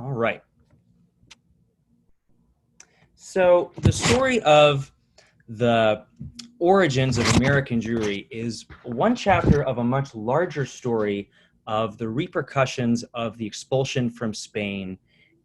All right. So the story of the origins of American Jewry is one chapter of a much larger story of the repercussions of the expulsion from Spain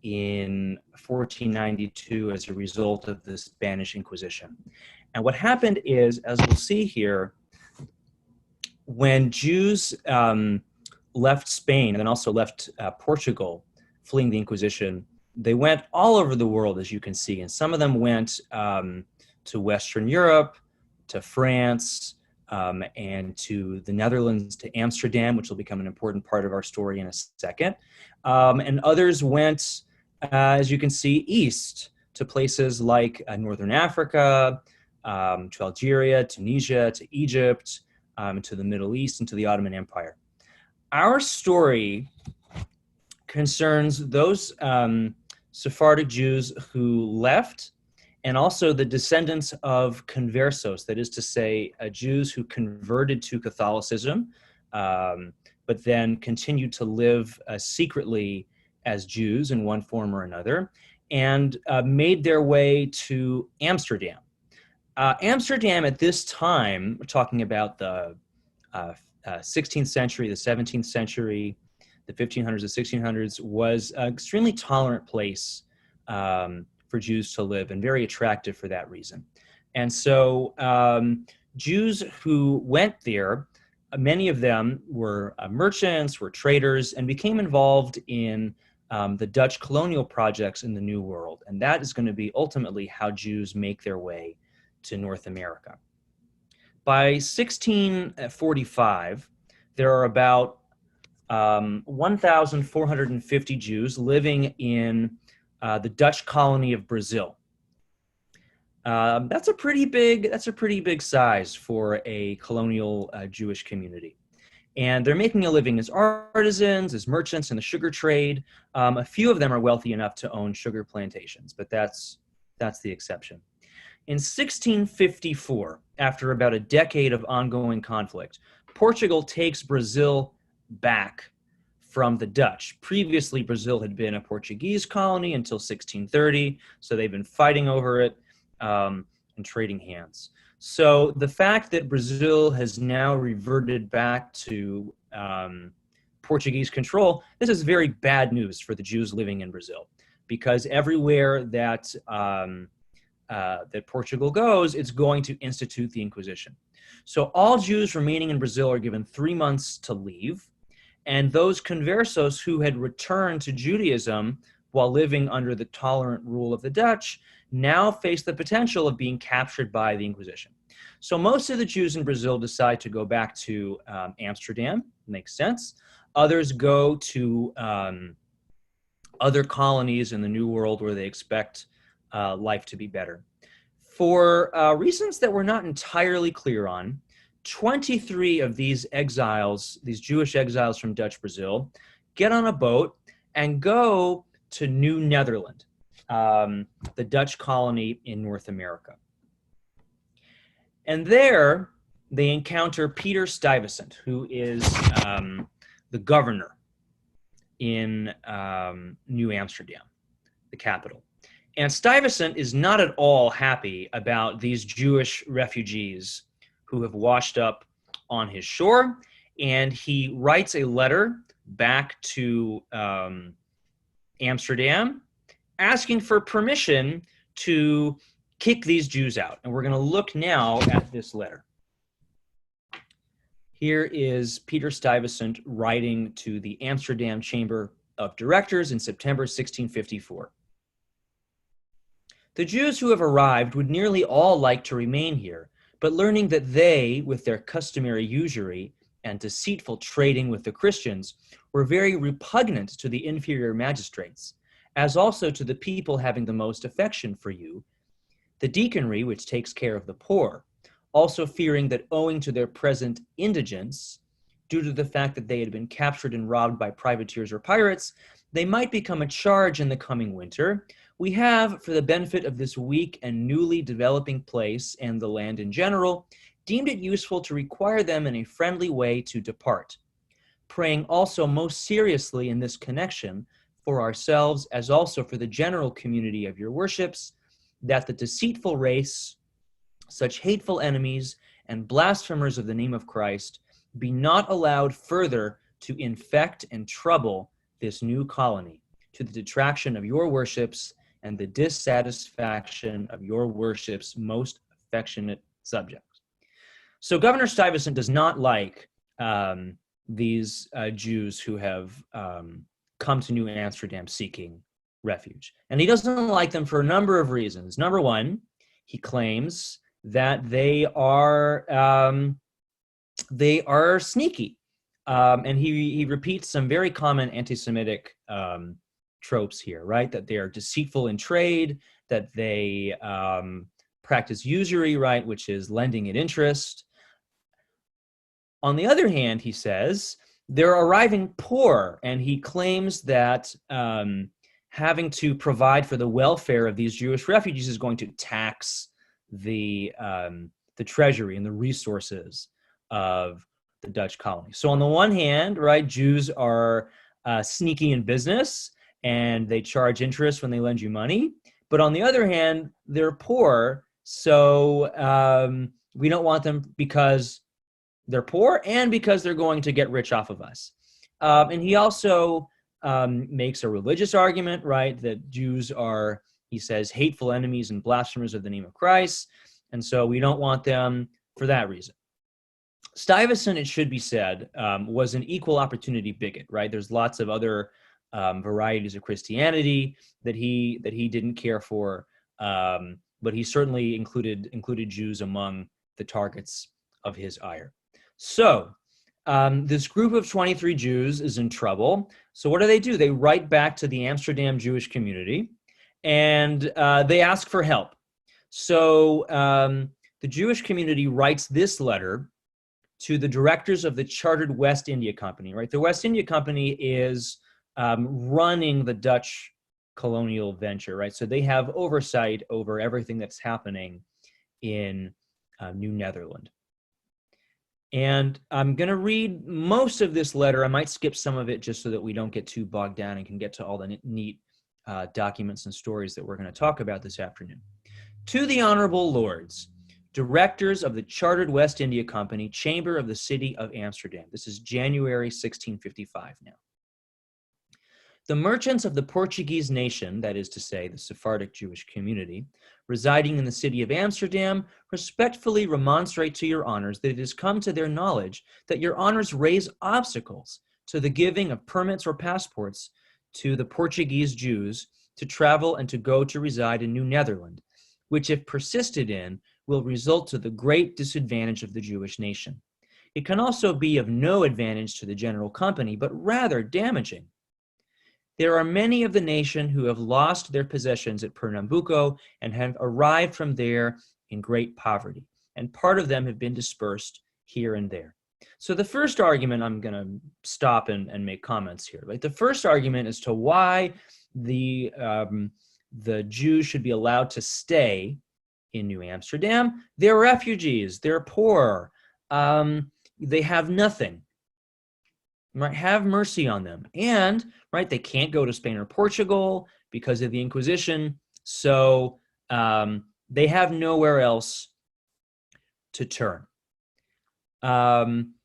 in 1492 as a result of the Spanish Inquisition. And what happened is, as we'll see here, when Jews left Spain and then also left Portugal, fleeing the Inquisition, they went all over the world, as you can see. And some of them went to Western Europe, to France, and to the Netherlands, to Amsterdam, which will become an important part of our story in a second. And others went, as you can see, east to places like Northern Africa, to Algeria, Tunisia, to Egypt, to the Middle East, and to the Ottoman Empire. Our story concerns those Sephardic Jews who left, and also the descendants of conversos, that is to say, Jews who converted to Catholicism, but then continued to live secretly as Jews in one form or another, and made their way to Amsterdam. Amsterdam at this time, we're talking about the 16th century, the 17th century, the 1500s, the 1600s, was an extremely tolerant place for Jews to live, and very attractive for that reason. And so Jews who went there, many of them were merchants, were traders, and became involved in the Dutch colonial projects in the New World. And that is going to be ultimately how Jews make their way to North America. By 1645, there are about 1,450 Jews living in the Dutch colony of Brazil. That's a pretty big size for a colonial Jewish community. And they're making a living as artisans, as merchants in the sugar trade. A few of them are wealthy enough to own sugar plantations, but that's the exception. In 1654, after about a decade of ongoing conflict, Portugal takes Brazil back from the Dutch. Previously, Brazil had been a Portuguese colony until 1630, so they've been fighting over it and trading hands. So the fact that Brazil has now reverted back to Portuguese control, this is very bad news for the Jews living in Brazil, because everywhere that Portugal goes, it's going to institute the Inquisition. So all Jews remaining in Brazil are given 3 months to leave, and those conversos who had returned to Judaism while living under the tolerant rule of the Dutch now face the potential of being captured by the Inquisition. So most of the Jews in Brazil decide to go back to Amsterdam. Makes sense. Others go to other colonies in the New World where they expect life to be better. For reasons that we're not entirely clear on, 23 of these exiles, these Jewish exiles from Dutch Brazil, get on a boat and go to New Netherland, the Dutch colony in North America. And there they encounter Peter Stuyvesant, who is the governor in New Amsterdam, the capital. And Stuyvesant is not at all happy about these Jewish refugees who have washed up on his shore, and he writes a letter back to Amsterdam asking for permission to kick these Jews out. And we're going to look now at this letter. Here is Peter Stuyvesant writing to the Amsterdam Chamber of Directors in September 1654. The Jews who have arrived would nearly all like to remain here, but learning that they, with their customary usury and deceitful trading with the Christians, were very repugnant to the inferior magistrates, as also to the people having the most affection for you, the deaconry, which takes care of the poor, also fearing that owing to their present indigence, due to the fact that they had been captured and robbed by privateers or pirates, they might become a charge in the coming winter, we have, for the benefit of this weak and newly developing place and the land in general, deemed it useful to require them in a friendly way to depart, praying also most seriously in this connection for ourselves as also for the general community of your worships, that the deceitful race, such hateful enemies and blasphemers of the name of Christ, be not allowed further to infect and trouble this new colony, to the detraction of your worships and the dissatisfaction of your worship's most affectionate subjects. So Governor Stuyvesant does not like these Jews who have come to New Amsterdam seeking refuge. And he doesn't like them for a number of reasons. Number one, he claims that they are sneaky. And he repeats some very common anti-Semitic tropes here, right? That they are deceitful in trade, that they practice usury, right, which is lending at interest. On the other hand, he says, they're arriving poor, and he claims that having to provide for the welfare of these Jewish refugees is going to tax the treasury and the resources of the Dutch colony. So on the one hand, right, Jews are sneaky in business, and they charge interest when they lend you money. But on the other hand, they're poor, so we don't want them because they're poor and because they're going to get rich off of us. And he also makes a religious argument, right, that Jews are, he says, hateful enemies and blasphemers of the name of Christ, and so we don't want them for that reason. Stuyvesant, it should be said, was an equal opportunity bigot, right? There's lots of other varieties of Christianity that he didn't care for, but he certainly included Jews among the targets of his ire. So this group of 23 Jews is in trouble. So what do? They write back to the Amsterdam Jewish community, and they ask for help. So the Jewish community writes this letter to the directors of the Chartered West India Company, right? The West India Company is running the Dutch colonial venture, right? So they have oversight over everything that's happening in New Netherland. And I'm going to read most of this letter. I might skip some of it just so that we don't get too bogged down and can get to all the neat documents and stories that we're going to talk about this afternoon. To the Honorable Lords, Directors of the Chartered West India Company, Chamber of the City of Amsterdam. This is January 1655 now. The merchants of the Portuguese nation, that is to say, the Sephardic Jewish community, residing in the city of Amsterdam, respectfully remonstrate to your honors that it has come to their knowledge that your honors raise obstacles to the giving of permits or passports to the Portuguese Jews to travel and to go to reside in New Netherland, which, if persisted in, will result to the great disadvantage of the Jewish nation. It can also be of no advantage to the general company, but rather damaging. There are many of the nation who have lost their possessions at Pernambuco and have arrived from there in great poverty, and part of them have been dispersed here and there. So the first argument, I'm going to stop and make comments here. Right? The first argument as to why the Jews should be allowed to stay in New Amsterdam. They're refugees. They're poor. They have nothing. Right? Have mercy on them. And right, they can't go to Spain or Portugal because of the Inquisition. So they have nowhere else to turn.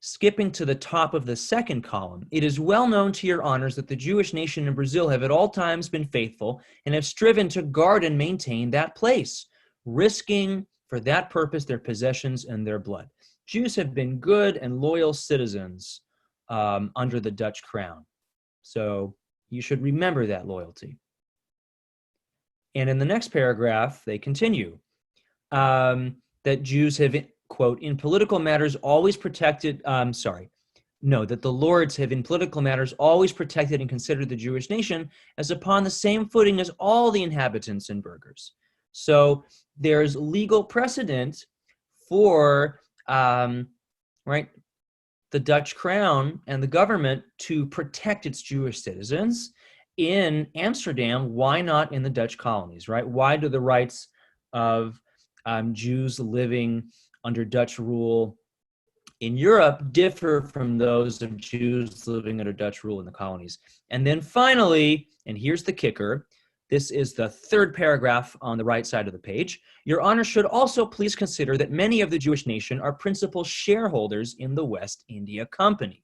Skipping to the top of the second column, it is well known to your honors that the Jewish nation in Brazil have at all times been faithful and have striven to guard and maintain that place, risking for that purpose their possessions and their blood. Jews have been good and loyal citizens under the Dutch crown. So you should remember that loyalty. And in the next paragraph, they continue that Jews have, quote, in political matters always protected, that the lords have in political matters always protected and considered the Jewish nation as upon the same footing as all the inhabitants and burghers. So there's legal precedent for, the Dutch crown and the government to protect its Jewish citizens in Amsterdam. Why not in the Dutch colonies, right? Why do the rights of Jews living under Dutch rule in Europe differ from those of Jews living under Dutch rule in the colonies. And then finally, and here's the kicker, this is the third paragraph on the right side of the page. Your Honor should also please consider that many of the Jewish nation are principal shareholders in the West India Company.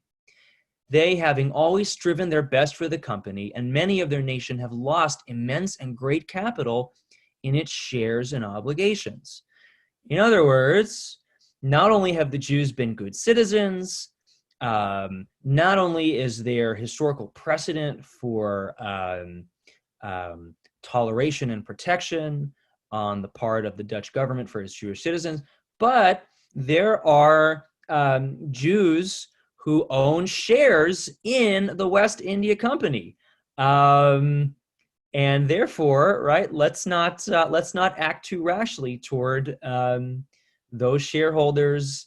They, having always striven their best for the company, and many of their nation have lost immense and great capital in its shares and obligations. In other words, not only have the Jews been good citizens, not only is there historical precedent for toleration and protection on the part of the Dutch government for its Jewish citizens, but there are Jews who own shares in the West India Company. And therefore, right, let's not act too rashly toward those shareholders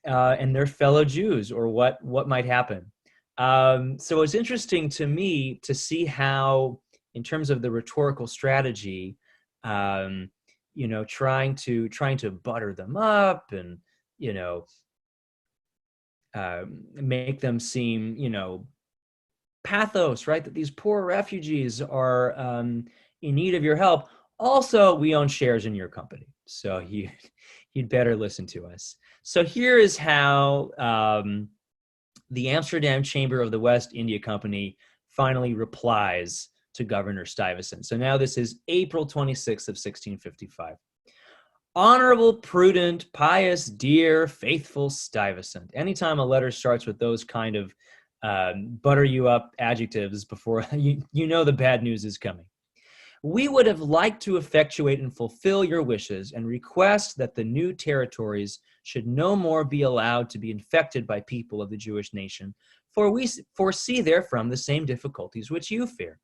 and their fellow Jews, or what might happen. So it's interesting to me to see how, in terms of the rhetorical strategy, trying to butter them up and make them seem pathos, right? That these poor refugees are in need of your help. Also, we own shares in your company, so you'd better listen to us. So here is how the Amsterdam Chamber of the West India Company finally replies to Governor Stuyvesant. So now this is April 26th of 1655. Honorable, prudent, pious, dear, faithful Stuyvesant. Anytime a letter starts with those kind of butter you up adjectives before you know the bad news is coming. We would have liked to effectuate and fulfill your wishes and request that the new territories should no more be allowed to be infected by people of the Jewish nation, for we foresee therefrom the same difficulties which you fear.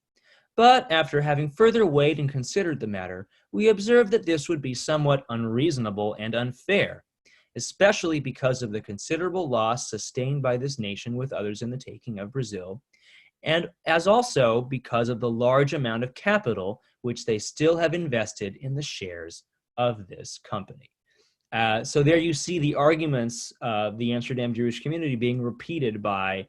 But after having further weighed and considered the matter, we observe that this would be somewhat unreasonable and unfair, especially because of the considerable loss sustained by this nation with others in the taking of Brazil, and as also because of the large amount of capital which they still have invested in the shares of this company. So there you see the arguments of the Amsterdam Jewish community being repeated by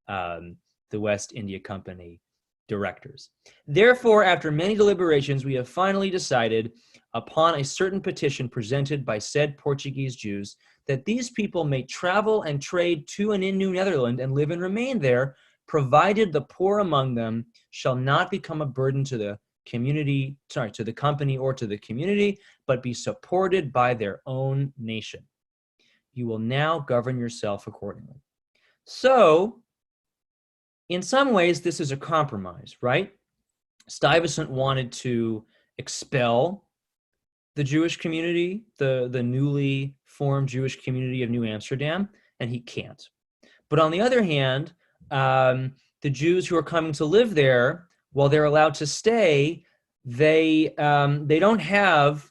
the West India Company directors. Therefore, after many deliberations, we have finally decided upon a certain petition presented by said Portuguese Jews that these people may travel and trade to and in New Netherland and live and remain there, provided the poor among them shall not become a burden to the community, to the company or to the community, but be supported by their own nation. You will now govern yourself accordingly. So, in some ways, this is a compromise, right? Stuyvesant wanted to expel the Jewish community, the newly formed Jewish community of New Amsterdam, and he can't. But on the other hand, the Jews who are coming to live there, while they're allowed to stay, they don't have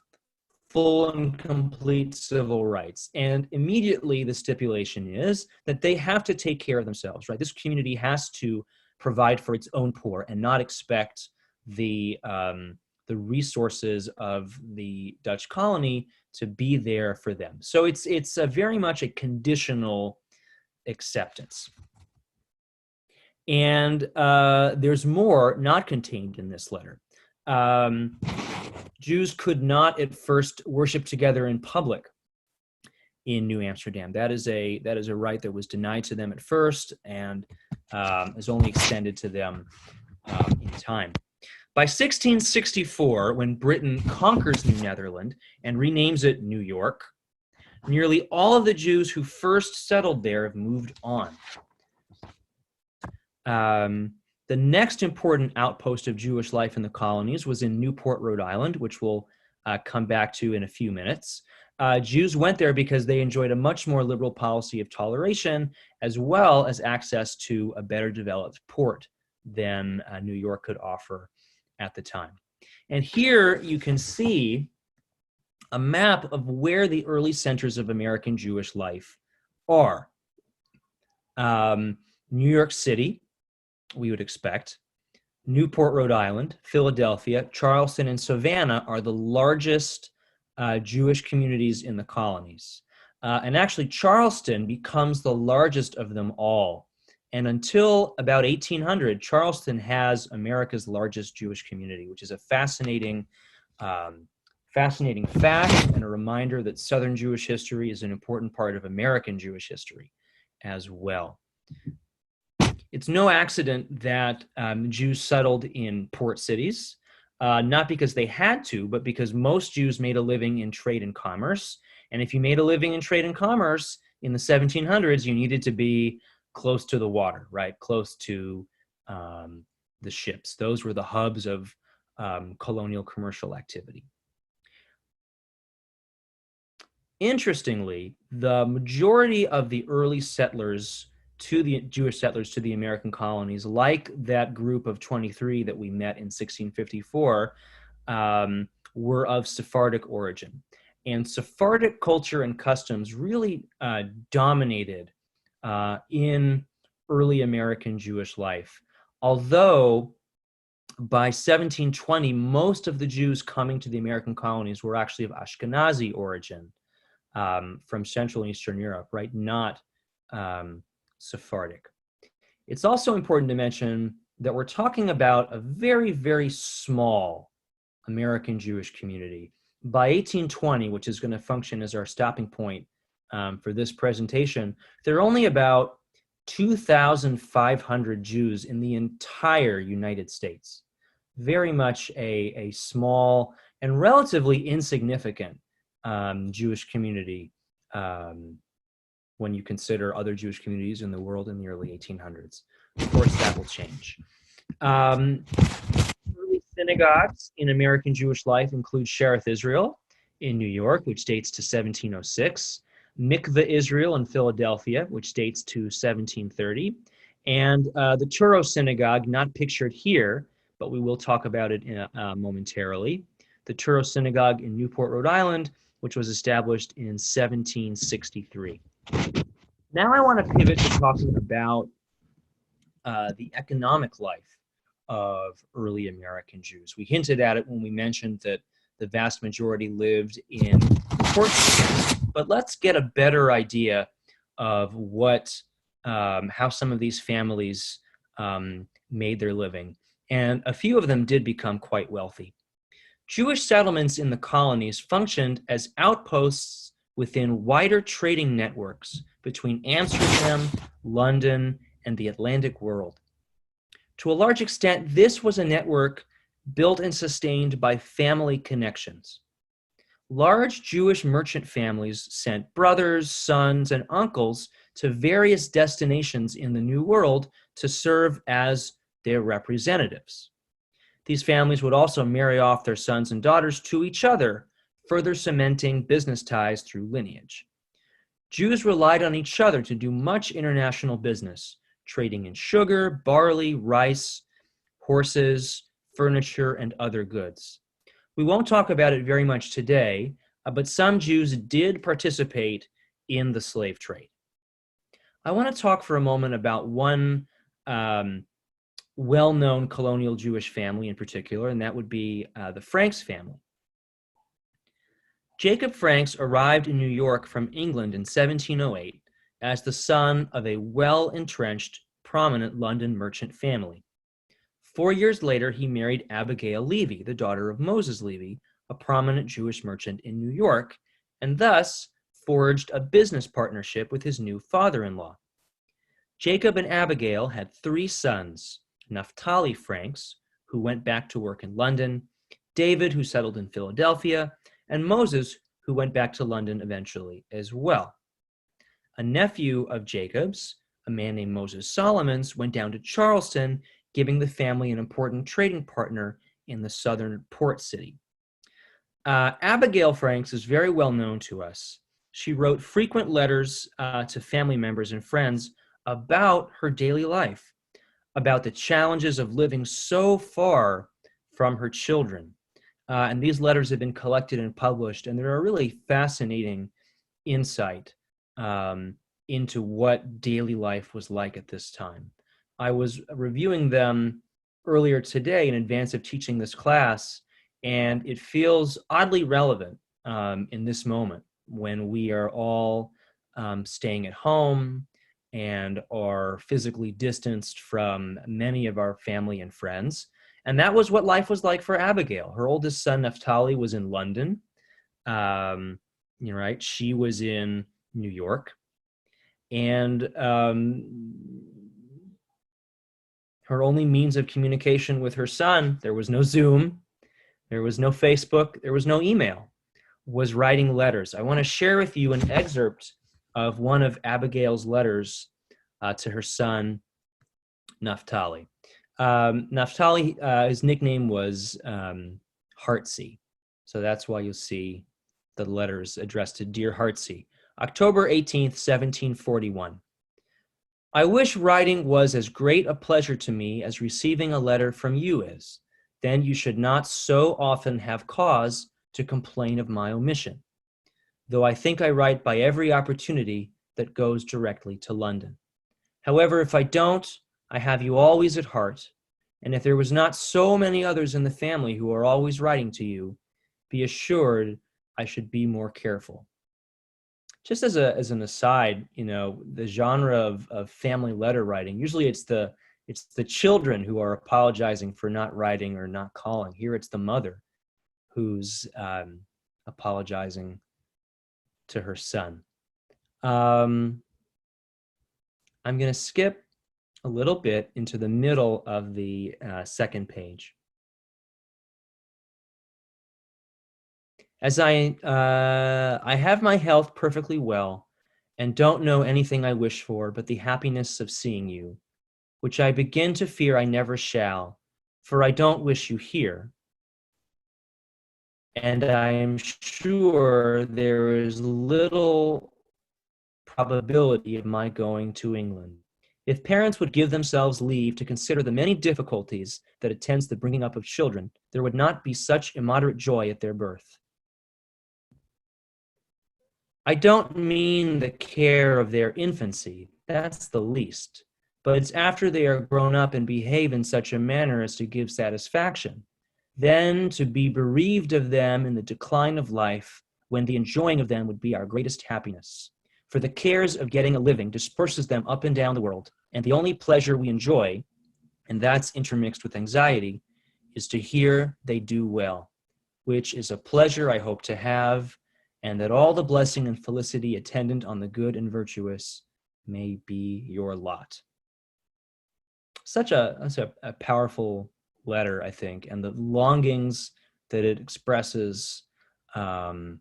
full and complete civil rights. And immediately the stipulation is that they have to take care of themselves, right? This community has to provide for its own poor and not expect the resources of the Dutch colony to be there for them. So it's very much a conditional acceptance. And there's more not contained in this letter. Jews could not at first worship together in public in New Amsterdam. That is a right that was denied to them at first and is only extended to them in time. By 1664, when Britain conquers New Netherland and renames it New York, nearly all of the Jews who first settled there have moved on. The next important outpost of Jewish life in the colonies was in Newport, Rhode Island, which we'll come back to in a few minutes. Jews went there because they enjoyed a much more liberal policy of toleration, as well as access to a better developed port than New York could offer at the time. And here you can see a map of where the early centers of American Jewish life are. New York City, we would expect. Newport, Rhode Island, Philadelphia, Charleston, and Savannah are the largest Jewish communities in the colonies. And actually, Charleston becomes the largest of them all. And until about 1800, Charleston has America's largest Jewish community, which is a fascinating fact and a reminder that Southern Jewish history is an important part of American Jewish history as well. It's no accident that Jews settled in port cities, not because they had to, but because most Jews made a living in trade and commerce. And if you made a living in trade and commerce in the 1700s, you needed to be close to the water, right? Close to the ships. Those were the hubs of colonial commercial activity. Interestingly, the majority of the early settlers to the Jewish settlers to the American colonies, like that group of 23 that we met in 1654, were of Sephardic origin. And Sephardic culture and customs really dominated in early American Jewish life. Although by 1720, most of the Jews coming to the American colonies were actually of Ashkenazi origin, from Central and Eastern Europe, right? Not Sephardic. It's also important to mention that we're talking about a very, very small American Jewish community. By 1820, which is going to function as our stopping point for this presentation, there are only about 2,500 Jews in the entire United States. Very much a small and relatively insignificant Jewish community when you consider other Jewish communities in the world in the early 1800s. Of course, that will change. Early synagogues in American Jewish life include Shereth Israel in New York, which dates to 1706, Mikveh Israel in Philadelphia, which dates to 1730, and the Touro Synagogue, not pictured here, but we will talk about it momentarily. The Touro Synagogue in Newport, Rhode Island, which was established in 1763. Now I want to pivot to talking about the economic life of early American Jews. We hinted at it when we mentioned that the vast majority lived in port cities, but let's get a better idea of how some of these families made their living. And a few of them did become quite wealthy. Jewish settlements in the colonies functioned as outposts within wider trading networks between Amsterdam, London, and the Atlantic world. To a large extent, this was a network built and sustained by family connections. Large Jewish merchant families sent brothers, sons, and uncles to various destinations in the New World to serve as their representatives. These families would also marry off their sons and daughters to each other, further cementing business ties through lineage. Jews relied on each other to do much international business, trading in sugar, barley, rice, horses, furniture, and other goods. We won't talk about it very much today, but some Jews did participate in the slave trade. I want to talk for a moment about one well-known colonial Jewish family in particular, and that would be the Franks family. Jacob Franks arrived in New York from England in 1708 as the son of a well-entrenched, prominent London merchant family. 4 years later, he married Abigail Levy, the daughter of Moses Levy, a prominent Jewish merchant in New York, and thus forged a business partnership with his new father-in-law. Jacob and Abigail had 3 sons: Naphtali Franks, who went back to work in London, David, who settled in Philadelphia, and Moses, who went back to London eventually as well. A nephew of Jacob's, a man named Moses Solomons, went down to Charleston, giving the family an important trading partner in the southern port city. Abigail Franks is very well known to us. She wrote frequent letters to family members and friends about her daily life, about the challenges of living so far from her children. And these letters have been collected and published, and they're a really fascinating insight into what daily life was like at this time. I was reviewing them earlier today in advance of teaching this class, and it feels oddly relevant in this moment when we are all staying at home and are physically distanced from many of our family and friends. And that was what life was like for Abigail. Her oldest son, Naphtali, was in London. Right? She was in New York. And her only means of communication with her son, there was no Zoom, there was no Facebook, there was no email, was writing letters. I want to share with you an excerpt of one of Abigail's letters to her son, Naphtali. Naphtali, his nickname was Heartsy. So that's why you'll see the letters addressed to Dear Heartsy. October 18th, 1741. I wish writing was as great a pleasure to me as receiving a letter from you is. Then you should not so often have cause to complain of my omission, though I think I write by every opportunity that goes directly to London. However, if I don't, I have you always at heart, and if there was not so many others in the family who are always writing to you, be assured I should be more careful. Just as an aside, the genre of family letter writing, usually it's the children who are apologizing for not writing or not calling. Here it's the mother who's apologizing to her son. I'm going to skip a little bit into the middle of the second page. As I have my health perfectly well and don't know anything I wish for but the happiness of seeing you, which I begin to fear I never shall, for I don't wish you here. And I am sure there is little probability of my going to England. If parents would give themselves leave to consider the many difficulties that attends the bringing up of children, there would not be such immoderate joy at their birth. I don't mean the care of their infancy, that's the least, but it's after they are grown up and behave in such a manner as to give satisfaction. Then to be bereaved of them in the decline of life, when the enjoying of them would be our greatest happiness. For the cares of getting a living disperses them up and down the world, and the only pleasure we enjoy, and that's intermixed with anxiety, is to hear they do well, which is a pleasure I hope to have, and that all the blessing and felicity attendant on the good and virtuous may be your lot. Such a powerful letter, I think, and the longings that it expresses are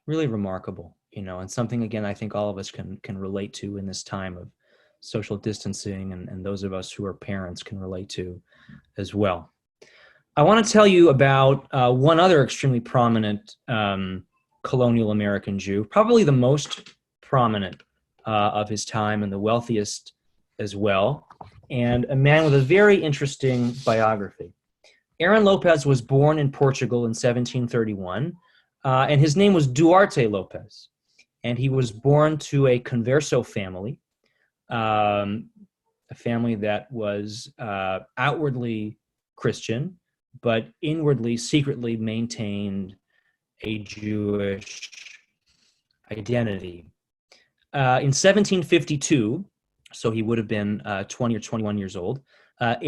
really remarkable, and something, again, I think all of us can relate to in this time of social distancing, and those of us who are parents can relate to as well. I want to tell you about one other extremely prominent colonial American Jew, probably the most prominent of his time and the wealthiest as well, and a man with a very interesting biography. Aaron Lopez was born in Portugal in 1731, and his name was Duarte Lopez, and he was born to a converso family, a family that was outwardly Christian, but inwardly, secretly maintained a Jewish identity. In 1752, so he would have been 20 or 21 years old,